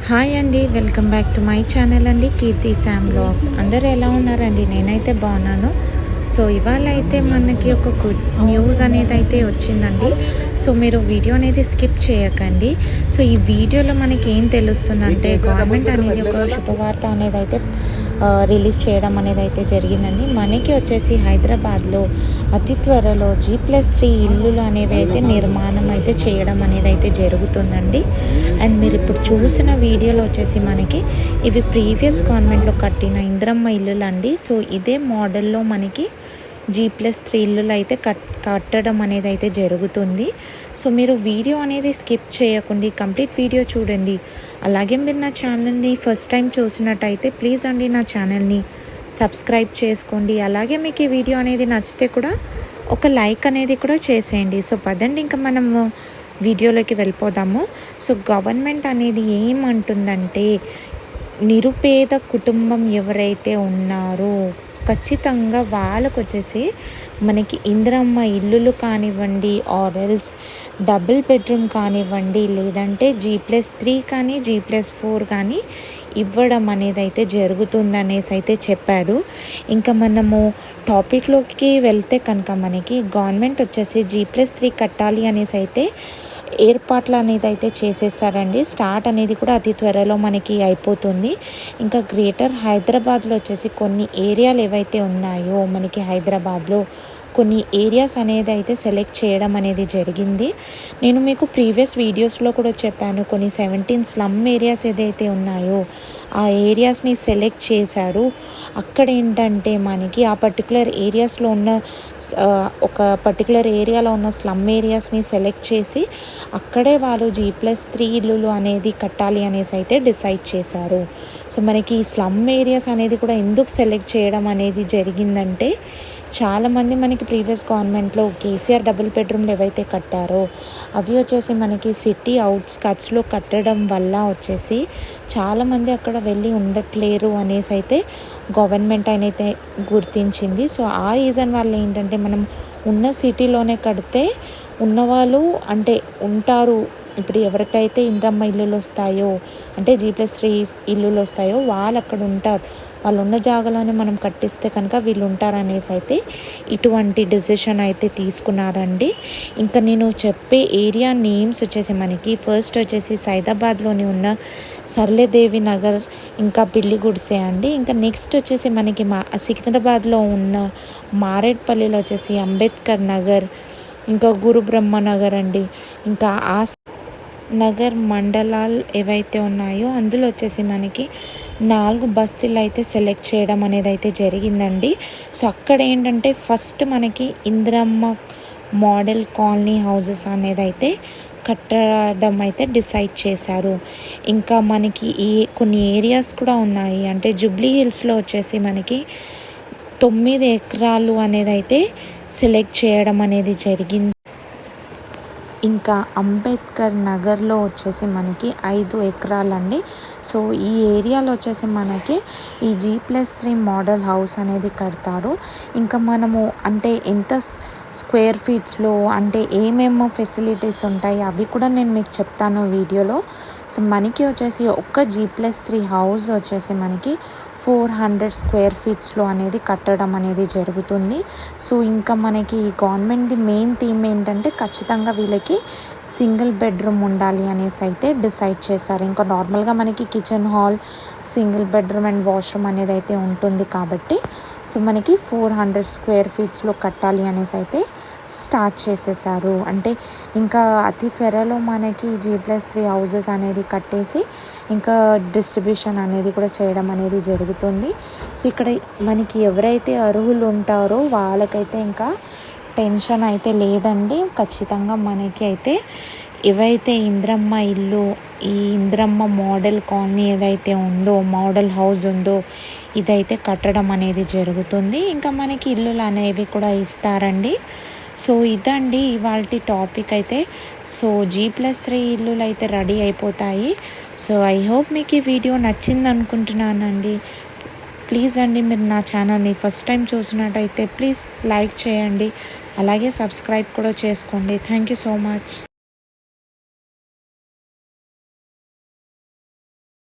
Hi అండి, welcome back to my channel అండి, కీర్తి Sam blogs. అందరూ ఎలా ఉన్నారండి? నేనైతే బాగున్నాను. సో ఇవాళ అయితే మనకి ఒక గుడ్ న్యూస్ అనేది అయితే వచ్చిందండి. సో మీరు వీడియో అనేది స్కిప్ చేయకండి. సో ఈ వీడియోలో మనకి ఏం తెలుస్తుందంటే, గవర్నమెంట్ అనేది ఒక శుభవార్త అనేది అయితే రిలీజ్ చేయడం అనేది అయితే జరిగిందండి. మనకి వచ్చేసి హైదరాబాద్లో అతి త్వరలో G+3 ఇల్లులు అనేవి అయితే నిర్మాణం అయితే చేయడం అనేది అయితే జరుగుతుందండి. అండ్ మీరు ఇప్పుడు చూసిన వీడియోలో వచ్చేసి మనకి ఇవి ప్రీవియస్ గవర్నమెంట్లో కట్టిన ఇంద్రమ్మ ఇల్లులు అండి. సో ఇదే మోడల్లో మనకి G+3 ఇల్లులు అయితే కట్టడం అనేది అయితే జరుగుతుంది. సో మీరు వీడియో అనేది స్కిప్ చేయకండి, కంప్లీట్ వీడియో చూడండి. అలాగే మీరు నా ఛానల్ని ఫస్ట్ టైం చూసినట్టయితే ప్లీజ్ అండి నా ఛానల్ని సబ్స్క్రైబ్ చేసుకోండి. అలాగే మీకు ఈ వీడియో అనేది నచ్చితే కూడా ఒక లైక్ అనేది కూడా చేసేయండి. సో పదండి ఇంకా మనము వీడియోలోకి వెళ్ళిపోదాము. సో గవర్నమెంట్ అనేది ఏమంటుందంటే, నిరుపేద కుటుంబం ఎవరైతే ఉన్నారో ఖచ్చితంగా వాళ్ళకు వచ్చేసి మనకి ఇందిరమ్మ ఇల్లులు కానివ్వండి, ఆర్ ఎల్స్ డబుల్ బెడ్రూమ్ కానివ్వండి, లేదంటే G+3 కానీ G+4 కానీ ఇవ్వడం అనేది అయితే జరుగుతుందనేసి అయితే చెప్పారు. ఇంకా మనము టాపిక్లోకి వెళ్తే కనుక మనకి గవర్నమెంట్ వచ్చేసి G+3 కట్టాలి అనేసి అయితే ఏర్పాట్లు అనేది అయితే చేసేసారండి. స్టార్ట్ అనేది కూడా అతి త్వరలో మనకి అయిపోతుంది. ఇంకా గ్రేటర్ హైదరాబాద్లో వచ్చేసి కొన్ని ఏరియాలు ఏవైతే ఉన్నాయో మనకి హైదరాబాద్లో కొన్ని ఏరియాస్ అనేది అయితే సెలెక్ట్ చేయడం అనేది జరిగింది. నేను మీకు ప్రీవియస్ వీడియోస్లో కూడా చెప్పాను, కొన్ని 17 స్లమ్ ఏరియాస్ ఏదైతే ఉన్నాయో ఆ ఏరియాస్ని సెలెక్ట్ చేశారు. అక్కడ ఏంటంటే మనకి ఆ పర్టికులర్ ఏరియాస్లో ఉన్న ఒక పర్టికులర్ ఏరియాలో ఉన్న స్లమ్ ఏరియాస్ని సెలెక్ట్ చేసి అక్కడే వాళ్ళు G+3 ఇల్లులు అనేది కట్టాలి అనేసి అయితే డిసైడ్ చేశారు. సో మనకి ఈ స్లమ్ ఏరియాస్ అనేది కూడా ఎందుకు సెలెక్ట్ చేయడం అనేది జరిగిందంటే, చాలామంది మనకి ప్రీవియస్ గవర్నమెంట్లో కేసీఆర్ డబుల్ బెడ్రూమ్లు ఏవైతే కట్టారో అవి వచ్చేసి మనకి సిటీ అవుట్స్కట్స్లో కట్టడం వల్ల వచ్చేసి చాలామంది అక్కడ వెళ్ళి ఉండట్లేరు అనేసి అయితే గవర్నమెంట్ అయితే గుర్తించింది. సో ఆ రీజన్ వల్ల ఏంటంటే, మనం ఉన్న సిటీలోనే కడితే ఉన్నవాళ్ళు అంటే ఉంటారు. ఇప్పుడు ఎవరికైతే ఇంద్రమ్మ ఇల్లులు వస్తాయో, అంటే G+3 ఇల్లులు వస్తాయో వాళ్ళు అక్కడ ఉంటారు. వాళ్ళు ఉన్న జాగాలోనే మనం కట్టిస్తే కనుక వీళ్ళు ఉంటారనేసి అయితే ఇటువంటి డెసిషన్ అయితే తీసుకున్నారండి. ఇంకా నేను చెప్పే ఏరియా నేమ్స్ వచ్చేసి మనకి ఫస్ట్ వచ్చేసి సైదాబాద్లోని ఉన్న సర్లేదేవి నగర్, ఇంకా పిల్లి గుడిసే అండి. ఇంకా నెక్స్ట్ వచ్చేసి మనకి సికింద్రాబాద్లో ఉన్న మారేడ్పల్లిలో వచ్చేసి అంబేద్కర్ నగర్, ఇంకా గురు బ్రహ్మ నగర్ అండి. ఇంకా ఆ నగర్ మండలాలు ఏవైతే ఉన్నాయో అందులో వచ్చేసి మనకి 4 బస్తీలు అయితే సెలెక్ట్ చేయడం అనేది అయితే జరిగిందండి. సో అక్కడ ఏంటంటే ఫస్ట్ మనకి ఇందిరమ్మ మోడల్ కాలనీ హౌసెస్ అనేది అయితే కట్టడం అయితే డిసైడ్ చేశారు. ఇంకా మనకి కొన్ని ఏరియాస్ కూడా ఉన్నాయి. అంటే జూబ్లీ హిల్స్లో వచ్చేసి మనకి 9 ఎకరాలు అనేది అయితే సెలెక్ట్ చేయడం అనేది జరిగింది. ఇంకా అంబేద్కర్ నగర్లో వచ్చేసి మనకి 5 ఎకరాలండి. సో ఈ ఏరియాలో వచ్చేసి మనకి ఈ G+3 మోడల్ హౌస్ అనేది కడతారు. ఇంకా మనము అంటే ఎంత స్క్వేర్ ఫీట్స్లో అంటే ఏమేమో ఫెసిలిటీస్ ఉంటాయి అవి కూడా నేను మీకు చెప్తాను వీడియోలో. సో మనకి వచ్చేసి ఒక్క G+3 హౌస్ వచ్చేసి మనకి 400 స్క్వేర్ ఫీట్స్లో అనేది కట్టడం అనేది జరుగుతుంది. సో ఇంకా మనకి గవర్నమెంట్ది మెయిన్ థీమ్ ఏంటంటే, ఖచ్చితంగా వీళ్ళకి సింగిల్ బెడ్రూమ్ ఉండాలి అనేసి అయితే డిసైడ్ చేశారు. ఇంకా నార్మల్గా మనకి kitchen hall, single bedroom and washroom అనేది అయితే ఉంటుంది కాబట్టి సో మనకి 400 స్క్వేర్ ఫీట్స్లో కట్టాలి అనేసి అయితే స్టార్ట్ చేసేసారు. అంటే ఇంకా అతి త్వరలో మనకి G+3 హౌసెస్ అనేది కట్టేసి ఇంకా డిస్ట్రిబ్యూషన్ అనేది కూడా చేయడం అనేది జరుగుతుంది. సో ఇక్కడ మనకి ఎవరైతే అర్హులు ఉంటారో వాళ్ళకైతే ఇంకా టెన్షన్ అయితే లేదండి. ఖచ్చితంగా మనకి అయితే ఏవైతే ఇంద్రమ్మ ఇల్లు, ఈ ఇంద్రమ్మ మోడల్ కాలనీ ఏదైతే ఉందో, మోడల్ హౌస్ ఉందో ఇదైతే కట్టడం అనేది జరుగుతుంది. ఇంకా మనకి ఇల్లులు అనేవి కూడా ఇస్తారండి. సో ఇదండి ఇవాల్టి టాపిక్ అయితే. సో G+3 ఇల్లులు అయితే రెడీ అయిపోతాయి. సో ఐ హోప్ మీకు ఈ వీడియో నచ్చింది అనుకుంటున్నానండి. ప్లీజ్ అండి, మీరు నా ఛానల్ని ఫస్ట్ టైం చూసినట్టయితే ప్లీజ్ లైక్ చేయండి, అలాగే సబ్స్క్రైబ్ కూడా చేసుకోండి. Thank you so much.